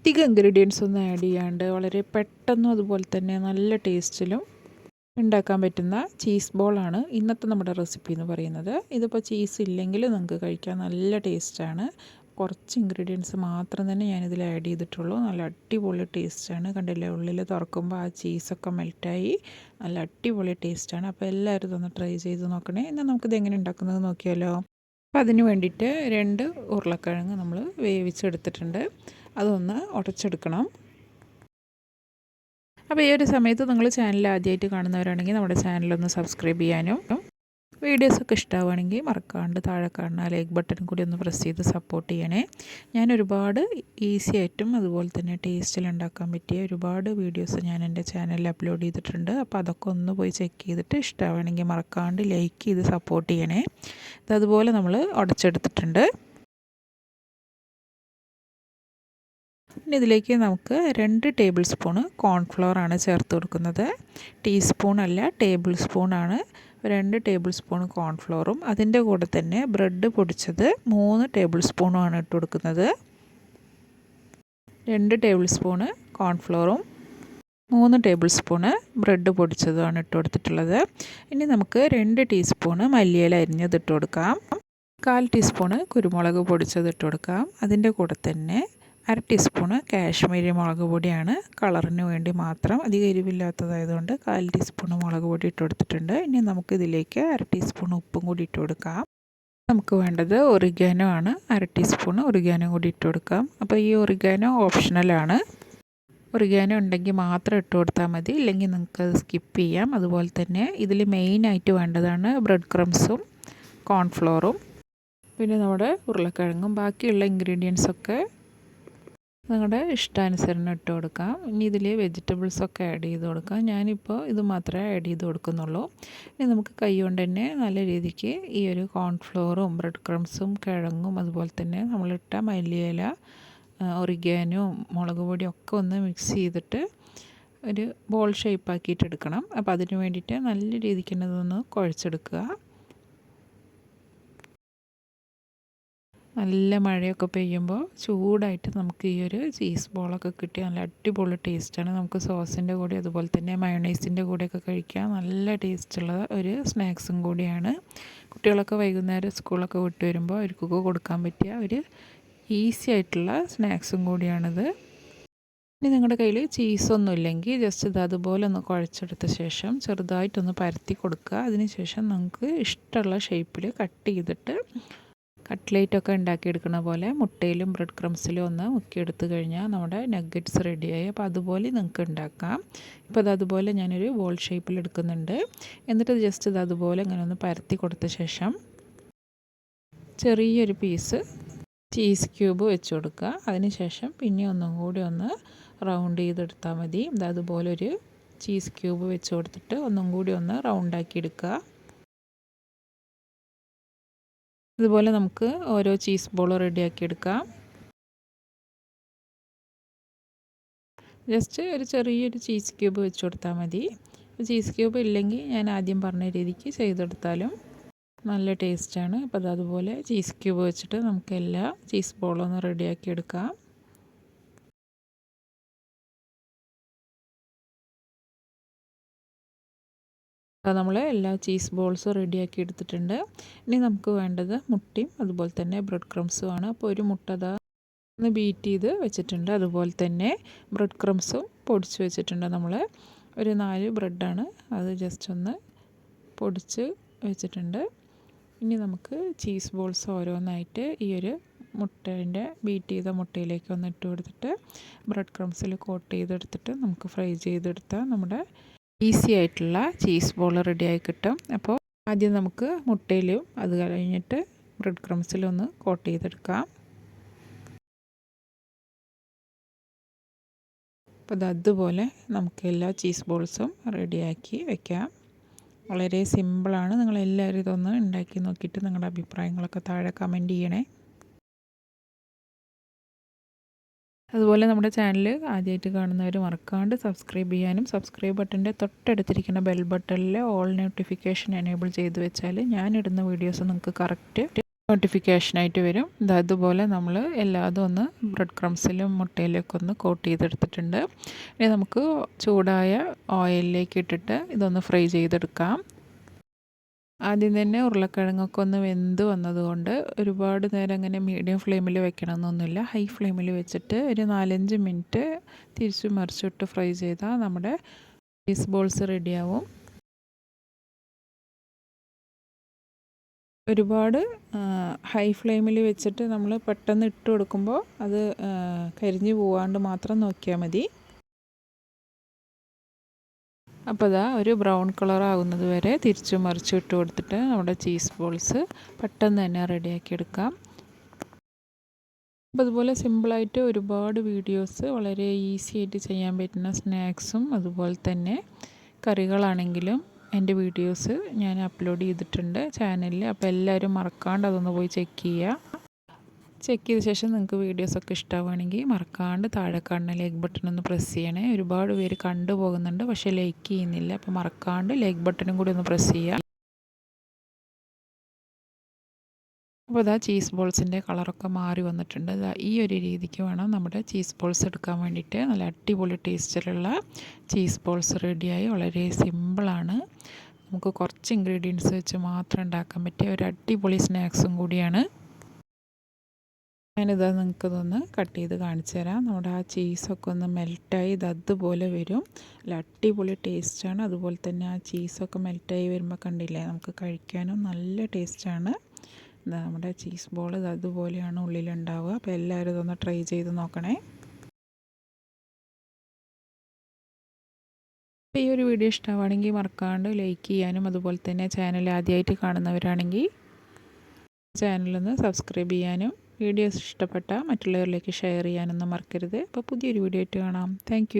അധികം ഇൻഗ്രീഡിയൻസ് ഒന്നും ആഡ് ചെയ്യാണ്ട് വളരെ പെട്ടെന്നും അതുപോലെ തന്നെ നല്ല ടേസ്റ്റിലും ഉണ്ടാക്കാൻ പറ്റുന്ന ചീസ് ബോളാണ് ഇന്നത്തെ നമ്മുടെ റെസിപ്പി എന്ന് പറയുന്നത്. ഇതിപ്പോൾ ചീസ് ഇല്ലെങ്കിൽ നിങ്ങൾക്ക് കഴിക്കാൻ നല്ല ടേസ്റ്റാണ്. കുറച്ച് ഇൻഗ്രീഡിയൻസ് മാത്രം തന്നെ ഞാനിതിൽ ആഡ് ചെയ്തിട്ടുള്ളൂ. നല്ല അടിപൊളി ടേസ്റ്റാണ്. കണ്ടില്ലേ, ഉള്ളിൽ തുറക്കുമ്പോൾ ആ ചീസൊക്കെ മെൽറ്റായി നല്ല അടിപൊളി ടേസ്റ്റാണ്. അപ്പോൾ എല്ലാവരും ഇതൊന്ന് ട്രൈ ചെയ്ത് നോക്കണേ. എന്നാൽ നമുക്കിത് എങ്ങനെ ഉണ്ടാക്കുന്നത് നോക്കിയാലോ. അപ്പോൾ അതിന് വേണ്ടിയിട്ട് 2 ഉരുളക്കിഴങ്ങ് നമ്മൾ വേവിച്ചെടുത്തിട്ടുണ്ട്. അതൊന്ന് ഉടച്ചെടുക്കണം. അപ്പോൾ ഈ ഒരു സമയത്ത് നിങ്ങൾ ചാനൽ ആദ്യമായിട്ട് കാണുന്നവരാണെങ്കിൽ നമ്മുടെ ചാനലൊന്ന് സബ്സ്ക്രൈബ് ചെയ്യാനും വീഡിയോസൊക്കെ ഇഷ്ടമാവുകയാണെങ്കിൽ മറക്കാണ്ട് താഴെ കാണുന്ന ലൈക്ക് ബട്ടൺ കൂടി ഒന്ന് പ്രസ് ചെയ്ത് സപ്പോർട്ട് ചെയ്യണേ. ഞാൻ ഒരുപാട് ഈസി ആയിട്ടും അതുപോലെ തന്നെ ടേസ്റ്റിൽ ഉണ്ടാക്കാൻ പറ്റിയ ഒരുപാട് വീഡിയോസ് ഞാൻ എൻ്റെ ചാനലിൽ അപ്ലോഡ് ചെയ്തിട്ടുണ്ട്. അപ്പോൾ അതൊക്കെ ഒന്ന് പോയി ചെക്ക് ചെയ്തിട്ട് ഇഷ്ടമാവുകയാണെങ്കിൽ മറക്കാണ്ട് ലൈക്ക് ചെയ്ത് സപ്പോർട്ട് ചെയ്യണേ. അതുപോലെ നമ്മൾ ഉടച്ചെടുത്തിട്ടുണ്ട്. ഇനി ഇതിലേക്ക് നമുക്ക് 2 ടേബിൾ സ്പൂണ് കോൺഫ്ലവറാണ് ചേർത്ത് കൊടുക്കുന്നത്. ടീസ്പൂൺ അല്ല, ടേബിൾ സ്പൂണാണ്. 2 ടേബിൾ സ്പൂൺ കോൺഫ്ലവറും അതിൻ്റെ കൂടെ തന്നെ ബ്രെഡ് പൊടിച്ചത് 3 ടേബിൾ സ്പൂണുമാണ് ഇട്ട് കൊടുക്കുന്നത്. 2 ടേബിൾ സ്പൂണ് കോൺഫ്ലവറും 3 ടേബിൾ സ്പൂണ് ബ്രെഡ് പൊടിച്ചതുമാണ് ഇട്ട് കൊടുത്തിട്ടുള്ളത്. ഇനി നമുക്ക് 2 ടീസ്പൂണ് മല്ലിയില അരിഞ്ഞത് ഇട്ട് കൊടുക്കാം. 1/4 ടീസ്പൂണ് കുരുമുളക് പൊടിച്ചത് ഇട്ട് കൊടുക്കാം. അതിൻ്റെ കൂടെ തന്നെ 1/2 ടീസ്പൂണ് കാശ്മീരി മുളക് പൊടിയാണ്, കളറിന് വേണ്ടി മാത്രം. അധികം എരിവില്ലാത്തതായതുകൊണ്ട് 1/4 ടീസ്പൂണ് മുളക് പൊടി ഇട്ട് കൊടുത്തിട്ടുണ്ട്. ഇനി നമുക്കിതിലേക്ക് 1/2 ടീസ്പൂൺ ഉപ്പും കൂടി ഇട്ട് കൊടുക്കാം. നമുക്ക് വേണ്ടത് ഒറിഗാനോ ആണ്. 1/2 ടീസ്പൂണ് ഒറിഗാനോ കൂടി ഇട്ട് കൊടുക്കാം. അപ്പോൾ ഈ ഒറിഗാനോ ഓപ്ഷണലാണ്. ഒറിഗാനോ ഉണ്ടെങ്കിൽ മാത്രം ഇട്ട് കൊടുത്താൽ മതി, ഇല്ലെങ്കിൽ നിങ്ങൾക്കത് സ്കിപ്പ് ചെയ്യാം. അതുപോലെ തന്നെ ഇതിൽ മെയിനായിട്ട് വേണ്ടതാണ് ബ്രെഡ് ക്രംസും കോൺഫ്ലോറും പിന്നെ നമ്മുടെ ഉരുളക്കിഴങ്ങും. ബാക്കിയുള്ള ഇൻഗ്രീഡിയൻസൊക്കെ നിങ്ങളുടെ ഇഷ്ടാനുസരണം ഇട്ട് കൊടുക്കാം. ഇനി ഇതിൽ വെജിറ്റബിൾസൊക്കെ ആഡ് ചെയ്ത് കൊടുക്കാം. ഞാനിപ്പോൾ ഇത് മാത്രമേ ആഡ് ചെയ്ത് കൊടുക്കുന്നുള്ളൂ. ഇനി നമുക്ക് കൈ കൊണ്ട് തന്നെ നല്ല രീതിക്ക് ഈ ഒരു കോൺഫ്ലോറും ബ്രെഡ് ക്രംസും കിഴങ്ങും അതുപോലെ തന്നെ നമ്മളിട്ട മല്ലിയില, ഒറിഗാനോ, മുളക് പൊടിയും ഒക്കെ ഒന്ന് മിക്സ് ചെയ്തിട്ട് ഒരു ബോൾ ഷേപ്പ് ആക്കിയിട്ട് എടുക്കണം. അപ്പോൾ അതിന് വേണ്ടിയിട്ട് നല്ല രീതിക്ക് തന്നെ ഇതൊന്ന് കുഴച്ചെടുക്കുക. നല്ല മഴയൊക്കെ പെയ്യുമ്പോൾ ചൂടായിട്ട് നമുക്ക് ഈ ഒരു ചീസ് ബോളൊക്കെ കിട്ടി നല്ല അടിപൊളി ടേസ്റ്റാണ്. നമുക്ക് സോസിൻ്റെ കൂടെ അതുപോലെ തന്നെ മയോണൈസിൻ്റെ കൂടെയൊക്കെ കഴിക്കാൻ നല്ല ടേസ്റ്റുള്ള ഒരു സ്നാക്സും കൂടിയാണ്. കുട്ടികളൊക്കെ വൈകുന്നേരം സ്കൂളൊക്കെ വിട്ട് വരുമ്പോൾ അവർക്കൊക്കെ കൊടുക്കാൻ പറ്റിയ ഒരു ഈസി ആയിട്ടുള്ള സ്നാക്സും കൂടിയാണിത്. ഇനി നിങ്ങളുടെ കയ്യിൽ ചീസൊന്നും ഇല്ലെങ്കിൽ ജസ്റ്റ് ഇത് അതുപോലെ ഒന്ന് കുഴച്ചെടുത്ത ശേഷം ചെറുതായിട്ടൊന്ന് പരത്തി കൊടുക്കുക. അതിന് ശേഷം നമുക്ക് ഇഷ്ടമുള്ള ഷേപ്പിൽ കട്ട് ചെയ്തിട്ട് കട്ട്ലേറ്റൊക്കെ ഉണ്ടാക്കിയെടുക്കുന്ന പോലെ മുട്ടയിലും ബ്രെഡ് ക്രംസിലും ഒന്ന് മുക്കിയെടുത്ത് കഴിഞ്ഞാൽ നമ്മുടെ നഗ്ഗറ്റ്സ് റെഡിയായി. അപ്പോൾ അതുപോലെ നിങ്ങൾക്ക് ഉണ്ടാക്കാം. ഇപ്പോൾ അത് അതുപോലെ ഞാനൊരു ബോൾ ഷേപ്പിൽ എടുക്കുന്നുണ്ട്. എന്നിട്ട് ജസ്റ്റ് ഇത് അതുപോലെ ഇങ്ങനെ ഒന്ന് പരത്തി കൊടുത്ത ശേഷം ചെറിയൊരു പീസ് ചീസ് ക്യൂബ് വെച്ച് കൊടുക്കുക. അതിന് ശേഷം പിന്നെ ഒന്നും കൂടി ഒന്ന് റൗണ്ട് ചെയ്തെടുത്താൽ മതി. ഇത് അതുപോലെ ഒരു ചീസ് ക്യൂബ് വെച്ച് കൊടുത്തിട്ട് ഒന്നും കൂടി ഒന്ന് റൗണ്ടാക്കി എടുക്കുക. ഇതുപോലെ നമുക്ക് ഓരോ ചീസ് ബോൾ റെഡിയാക്കി എടുക്കാം. ജസ്റ്റ് ഒരു ചെറിയൊരു ചീസ് ക്യൂബ് വെച്ച് കൊടുത്താൽ മതി. ചീസ് ക്യൂബ് ഇല്ലെങ്കിൽ ഞാൻ ആദ്യം പറഞ്ഞ രീതിക്ക് ചെയ്തെടുത്താലും നല്ല ടേസ്റ്റാണ്. അപ്പോൾ അതുപോലെ ചീസ് ക്യൂബ് വെച്ചിട്ട് നമുക്ക് എല്ലാ ചീസ് ബോളും ഒന്ന് റെഡിയാക്കി എടുക്കാം. അപ്പോൾ നമ്മൾ എല്ലാ ചീസ് ബോൾസും റെഡിയാക്കി എടുത്തിട്ടുണ്ട്. ഇനി നമുക്ക് വേണ്ടത് മുട്ടയും അതുപോലെ തന്നെ ബ്രെഡ് ക്രംസുമാണ്. അപ്പോൾ ഒരു മുട്ട ഒന്ന് ബീറ്റ് ചെയ്ത് വെച്ചിട്ടുണ്ട്. അതുപോലെ തന്നെ ബ്രെഡ് ക്രംസും പൊടിച്ച് വെച്ചിട്ടുണ്ട്. നമ്മൾ ഒരു 4 ബ്രെഡാണ്, അത് ജസ്റ്റ് ഒന്ന് പൊടിച്ച് വെച്ചിട്ടുണ്ട്. ഇനി നമുക്ക് ചീസ് ബോൾസ് ഓരോന്നായിട്ട് ഈ ഒരു മുട്ടേൻ്റെ ബീറ്റ് ചെയ്ത മുട്ടയിലേക്ക് ഒന്ന് ഇട്ട് കൊടുത്തിട്ട് ബ്രെഡ് ക്രംസിൽ കോട്ട് ചെയ്തെടുത്തിട്ട് നമുക്ക് ഫ്രൈ ചെയ്തെടുത്താൽ നമ്മുടെ ഈസി ആയിട്ടുള്ള ചീസ് ബോൾ റെഡിയായി കിട്ടും. അപ്പോൾ ആദ്യം നമുക്ക് മുട്ടയിലും അത് കഴിഞ്ഞിട്ട് ബ്രെഡ് ക്രംസിലും ഒന്ന് കോട്ട് ചെയ്തെടുക്കാം. അപ്പോൾ അതുപോലെ നമുക്ക് എല്ലാ ചീസ് ബോൾസും റെഡിയാക്കി വെക്കാം. വളരെ സിമ്പിളാണ്. നിങ്ങളെല്ലാവരും ഇതൊന്ന് ഉണ്ടാക്കി നോക്കിയിട്ട് നിങ്ങളുടെ അഭിപ്രായങ്ങളൊക്കെ താഴെ കമൻറ്റ് ചെയ്യണേ. അതുപോലെ നമ്മുടെ ചാനൽ ആദ്യമായിട്ട് കാണുന്നവർ മറക്കാണ്ട് സബ്സ്ക്രൈബ് ചെയ്യാനും സബ്സ്ക്രൈബ് ബട്ടൻ്റെ തൊട്ടടുത്തിരിക്കുന്ന ബെൽ ബട്ടണിൽ ഓൾ നോട്ടിഫിക്കേഷൻ എനേബിൾ ചെയ്ത് വെച്ചാൽ ഞാനിടുന്ന വീഡിയോസ് നിങ്ങൾക്ക് കറക്റ്റ് നോട്ടിഫിക്കേഷനായിട്ട് വരും. അതുപോലെ നമ്മൾ എല്ലാതും ഒന്ന് ബ്രെഡ് ക്രംസിലും മുട്ടയിലൊക്കെ ഒന്ന് കോട്ട് ചെയ്തെടുത്തിട്ടുണ്ട്. ഇനി നമുക്ക് ചൂടായ ഓയിലിലേക്ക് ഇട്ടിട്ട് ഇതൊന്ന് ഫ്രൈ ചെയ്തെടുക്കാം. ആദ്യം തന്നെ ഉരുളക്കിഴങ്ങൊക്കെ ഒന്ന് വെന്ത് വന്നതുകൊണ്ട് ഒരുപാട് നേരം അങ്ങനെ മീഡിയം ഫ്ലെയിമിൽ വെക്കണമെന്നൊന്നുമില്ല. ഹൈ ഫ്ലെയിമിൽ വെച്ചിട്ട് ഒരു 4-5 മിനിറ്റ് തിരിച്ചു മറിച്ചിട്ട് ഫ്രൈ ചെയ്താൽ നമ്മുടെ ചീസ് ബോൾസ് റെഡിയാവും. ഒരുപാട് ഹൈ ഫ്ലെയിമിൽ വെച്ചിട്ട് നമ്മൾ പെട്ടെന്ന് ഇട്ട് കൊടുക്കുമ്പോൾ അത് കരിഞ്ഞു പോവാണ്ട് മാത്രം നോക്കിയാൽ മതി. അപ്പോൾ ഇതാ ഒരു ബ്രൗൺ കളർ ആകുന്നത് വരെ തിരിച്ചു മറിച്ചു ഇട്ട് കൊടുത്തിട്ട് നമ്മുടെ ചീസ് ബോൾസ് പെട്ടെന്ന് തന്നെ റെഡിയാക്കി എടുക്കാം. അപ്പോൾ അതുപോലെ സിമ്പിളായിട്ട് ഒരുപാട് വീഡിയോസ് വളരെ ഈസി ആയിട്ട് ചെയ്യാൻ പറ്റുന്ന സ്നാക്സും അതുപോലെ തന്നെ കറികളാണെങ്കിലും എൻ്റെ വീഡിയോസ് ഞാൻ അപ്ലോഡ് ചെയ്തിട്ടുണ്ട് ചാനലിൽ. അപ്പോൾ എല്ലാവരും മറക്കാണ്ട് അതൊന്ന് പോയി ചെക്ക് ചെയ്യുക. ചെക്ക് ചെയ്ത ശേഷം നിങ്ങൾക്ക് വീഡിയോസൊക്കെ ഇഷ്ടമാവുകയാണെങ്കിൽ മറക്കാണ്ട് താഴെ കാണുന്ന ലൈക്ക് ബട്ടൺ ഒന്ന് പ്രസ് ചെയ്യണേ. ഒരുപാട് പേര് കണ്ടു പോകുന്നുണ്ട് പക്ഷേ ലൈക്ക് ചെയ്യുന്നില്ല. അപ്പോൾ മറക്കാണ്ട് ലൈക്ക് ബട്ടണും കൂടി ഒന്ന് പ്രസ് ചെയ്യുക. അപ്പോൾ ഇതാ ചീസ് ബോൾസിൻ്റെ കളറൊക്കെ മാറി വന്നിട്ടുണ്ട്. ഈ ഒരു രീതിക്ക് വേണം നമ്മുടെ ചീസ് ബോൾസ് എടുക്കാൻ വേണ്ടിയിട്ട്. നല്ല അടിപൊളി ടേസ്റ്റിലുള്ള ചീസ് ബോൾസ് റെഡിയായി. വളരെ സിമ്പിളാണ്. നമുക്ക് കുറച്ച് ഇൻഗ്രീഡിയൻസ് വെച്ച് മാത്രം ഉണ്ടാക്കാൻ പറ്റിയ ഒരു അടിപൊളി സ്നാക്സും കൂടിയാണ്. ഞാനിത് നിങ്ങൾക്കിതൊന്ന് കട്ട് ചെയ്ത് കാണിച്ചു തരാം. നമ്മുടെ ആ ചീസൊക്കെ ഒന്ന് മെൽറ്റായി അതുപോലെ വരും. നല്ല അടിപൊളി ടേസ്റ്റാണ്. അതുപോലെ തന്നെ ആ ചീസൊക്കെ മെൽറ്റായി വരുമ്പോൾ കണ്ടില്ലേ, നമുക്ക് കഴിക്കാനും നല്ല ടേസ്റ്റാണ്. നമ്മുടെ ചീസ് ബോൾ അതുപോലെയാണ് ഉള്ളിലുണ്ടാവുക. അപ്പോൾ എല്ലാവരും ഇതൊന്ന് ട്രൈ ചെയ്ത് നോക്കണേ. ഈ ഒരു വീഡിയോ ഇഷ്ടമാണെങ്കിൽ മറക്കാണ്ട് ലൈക്ക് ചെയ്യാനും അതുപോലെ തന്നെ ചാനൽ ആദ്യമായിട്ട് കാണുന്നവരാണെങ്കിൽ ചാനലൊന്ന് സബ്സ്ക്രൈബ് ചെയ്യാനും വീഡിയോസ് ഇഷ്ടപ്പെട്ടാൽ മറ്റുള്ളവരിലേക്ക് ഷെയർ ചെയ്യാനൊന്നും മറക്കരുത്. അപ്പോൾ പുതിയൊരു വീഡിയോ ആയിട്ട് കാണാം. താങ്ക്